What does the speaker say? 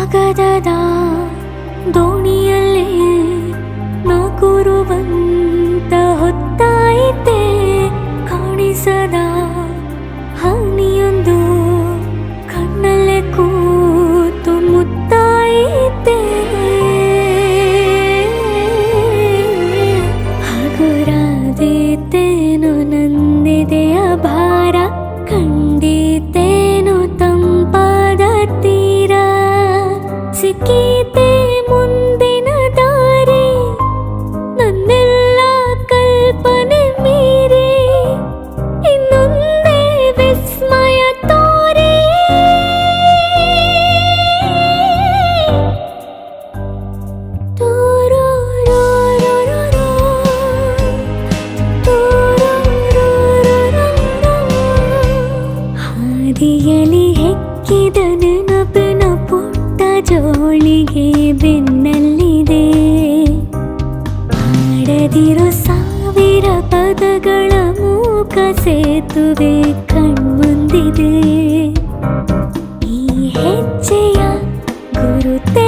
ಕಾಗದದ ದೋಣಿಯಲ್ಲಿ ನಾಕುರುವಂತ ಹೊತ್ತಾಯಿತೆ ಕಾಣಿಸದ ಹನಿಯೊಂದು ಕಣ್ಣಲ್ಲೇ ಕೂತು ಮುತ್ತಾಯಿತೆ ಹಗುರಾದೀತೇನೋ ನಂದಿದೆಯ ಭಾರ ಕಂಡಿತೇನೋ ತಂಪಾದ ತೀರ ಸಿಕ್ಕೀತೆ ಮುಂದಿನ ದಾರಿ ನನ್ನೆಲ್ಲ ಕಲ್ಪನೆ ಮೀರಿ ಇನ್ನೊಂದೇ ವಿಸ್ಮಯ ತೋರಿ ಹಾದಿಯಲಿ ಹೆಕ್ಕಿದ ನೆನಪಿನ ಪುಟ್ಟ ಜೋಳಿಗೆ ಬೆನ್ನಲ್ಲಿದೆ ಆಡದಿರೋ ಸಾವಿರ ಪದಗಳ ಮೂಕ ಸೇತುವೆ ಕಣ್ಮುಂದಿದೆ ಈ ಹೆಜ್ಜೆಯ ಗುರುತೆ